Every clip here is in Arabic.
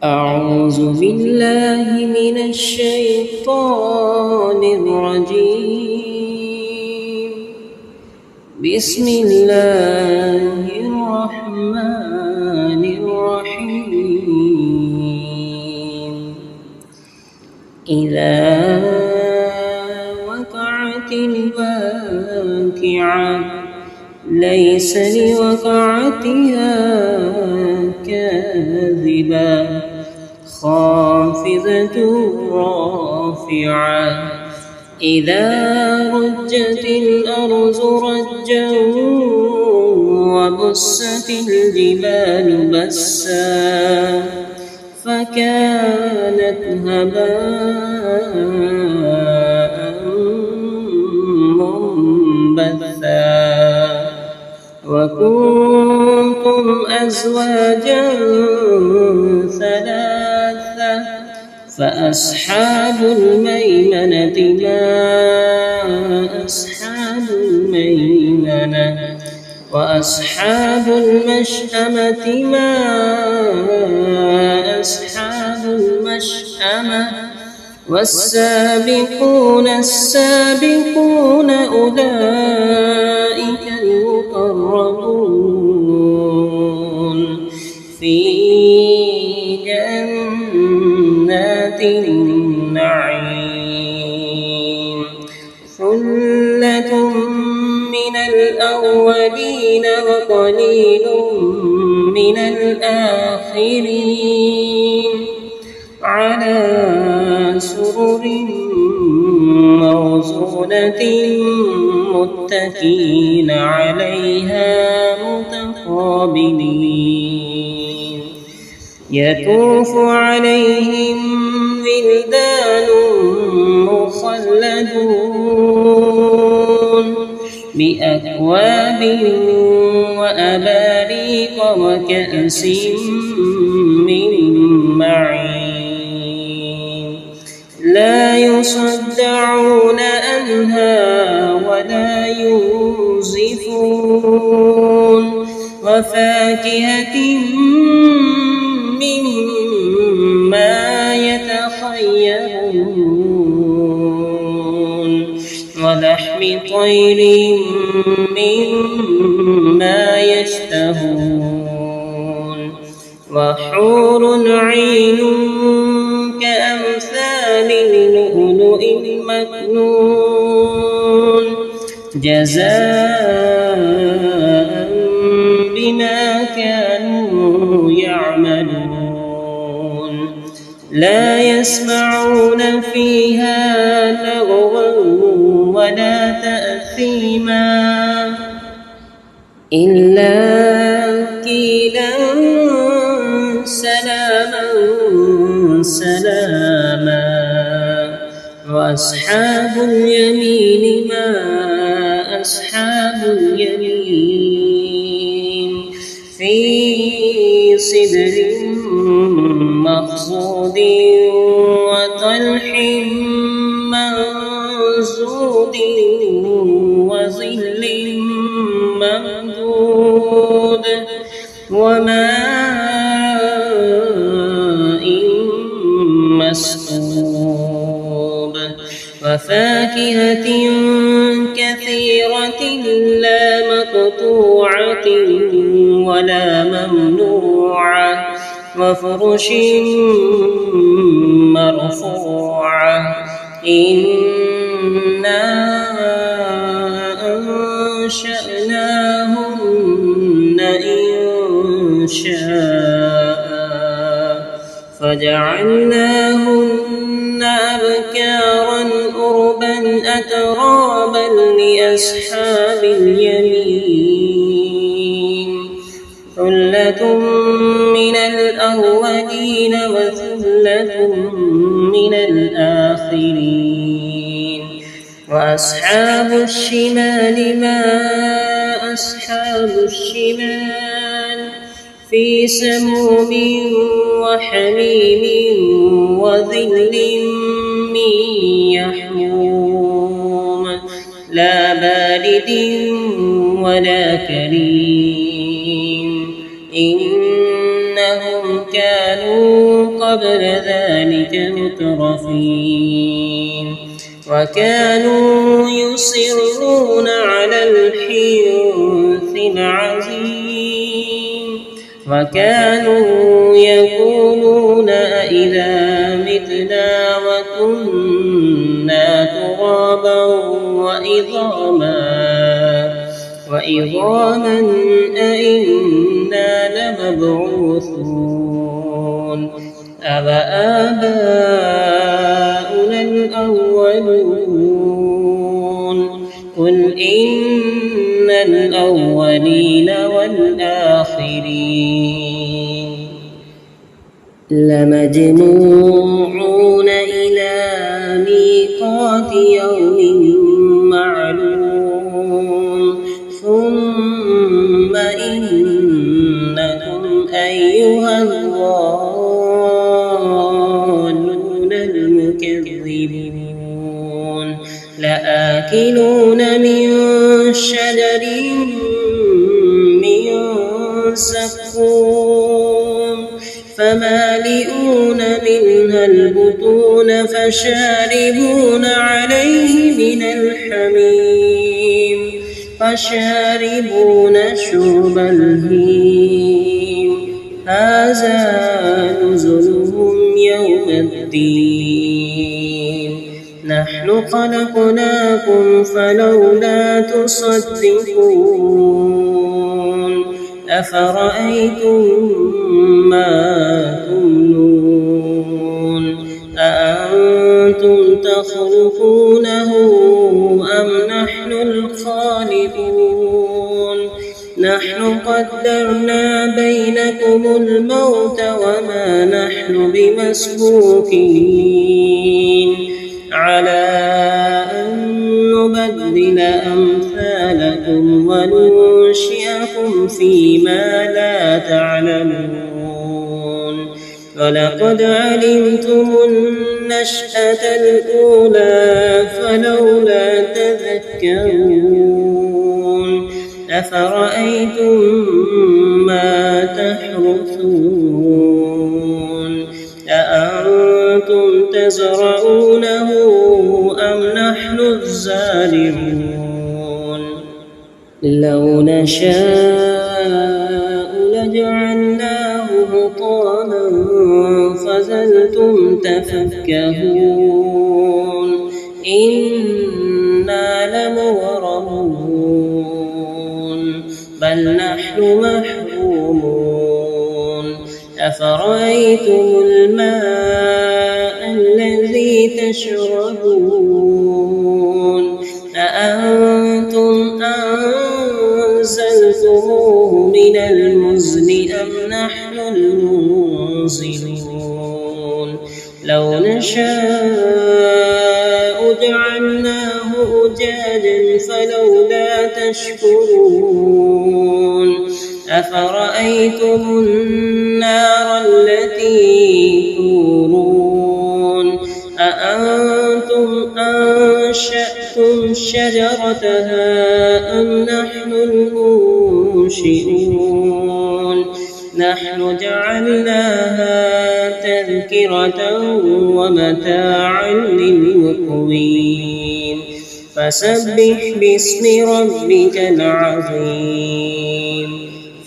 أعوذ بالله من الشيطان الرجيم. بسم الله الرحمن الرحيم. إذا وقعت الواقعة ليس لوقعتها كاذبة خافضة رافعة. إذا رجت الأرض رجا وبست الجبال بسا فكانت هباء منبثا وكنتم أزواجا ثلاثة فأصحاب الميمنة ما أصحاب الميمنة وأصحاب المشأمة ما أصحاب المشأمة والسابقون السابقون أولئك المقربون في جنات النعيم. ثلة من الأولين وقليل من الآخرين على سرر موضونة متكئين عليها متقابلين. يطوف عليهم ولدان مخلدون بأكواب وأباريق وكأس من معين لا يصدعون عنها ولا ينزفون وفاكهة مما يتخيرون ولحم طير مما يشتهون وحور عين كأمثال اللؤلؤ المكنون جزاء بما كانوا يعملون. لا يسمعون فيها لغوا ولا تأثيما إلا قيلا سلاما سلاما. وأصحاب اليمين ما أصحاب اليمين في سدر مخضود وطلح منضود وظل ممدود وماء مسكوب وفاكهة كثيرة لا مقطوعة ولا ممنوعة وفرش مرفوعة. إنا أنشأناهن إنشاء فجعلناهن أبكارا عربا أترابا لأصحاب اليمين. ثلة من الأولين وثلة من الآخرين. وأصحاب الشمال ما أصحاب الشمال في سموم وحميم وظل من يحموم لا بارد ولا كريم. إنهم كانوا قبل ذلك مترفين وكانوا يصرون على الحنث العظيم وكانوا يقولون أإذا متنا وكنا ترابا وعظاما أإنا لمبعوثون أوآباؤنا الأولون قل إن الأولين والآخرين لمجموعون إلى ميقات يوم معلوم ثم إنكم أيها الضالون المكذبون لآكلون من شجر من زقوم فمالئون منها البطون فشاربون عليه من الحميم فشاربون شرب الهيم هذا نزلهم يوم الدين نحن خلقناكم فلولا تصدقون أفرأيتم ما تمنون أأنتم تخلقونه أم نحن الخالقون نحن قدرنا بينكم الموت وما نحن بمسبوقين على أن نبدل أمثالكم وننشئكم فيما لا تعلمون ولقد علمتم النشأة الأولى فلولا تذكرون أفرأيتم ما تحرثون أأنتم تزرعونه أم نحن الزارعون لو نشاء لجعلناه حطاما فظلتم تفكهون إنا لمغرمون بل نحن محرومون أفرأيتم الماء الذي تشربون أأنتم أنزلتموه من المزن أم نحن المنزلون لو نشاء جعلناه أجاجا فلولا تشكرون أفرأيتم النار التي تورون أأنتم أنشأتم شجرتها أم نحن المنشئون نحن جعلناها تذكرة ومتاعا للمقوين فسبح باسم ربك العظيم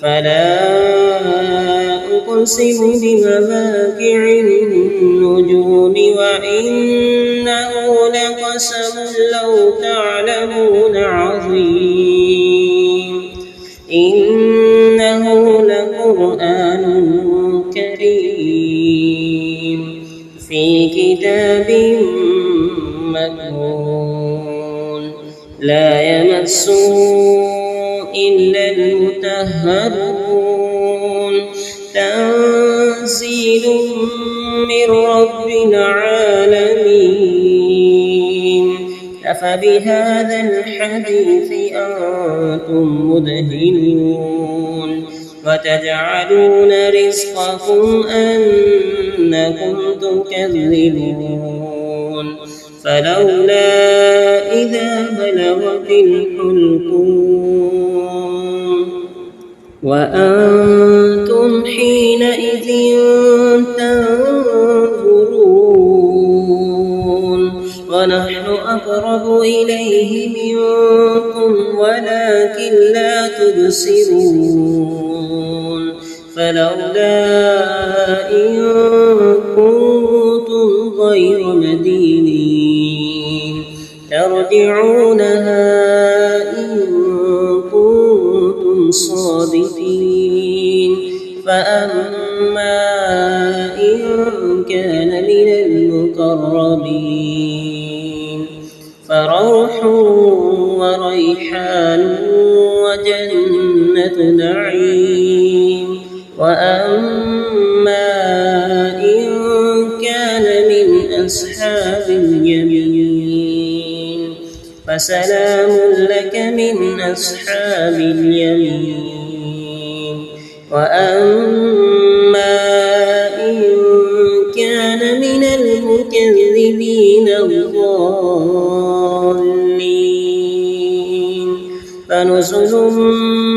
فلا أقسم بمواقع النجوم وإنه لقسم لو تعلمون عظيم إنه لقرآن كريم في كتاب مكنون لا يمسه إلا المطهرون تنزيل من رب العالمين أفبهذا الحديث أنتم مدهنون وتجعلون رزقكم أنكم تكذبون فلولا إذا بلغت الحلقوم وأنتم حينئذ تنظرون ونحن أقرب إليه منكم ولكن لا تبصرون فلولا إن كنتم غير مدينين ترجعونها إن كنتم صادقين فأما إن كان من المقربين فروح وريحان وجنة نعيم وأما إن كان من أصحاب اليمين فسلام لك من أصحاب اليمين وأما إن كان من المكذبين الضالين فنزل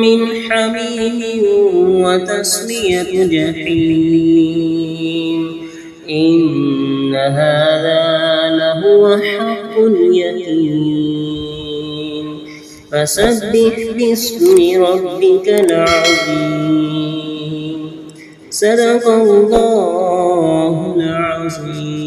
من حميم وتصلية جحيم إن هذا لهو حق اليقين فسبح باسم ربك العظيم صدق الله العظيم.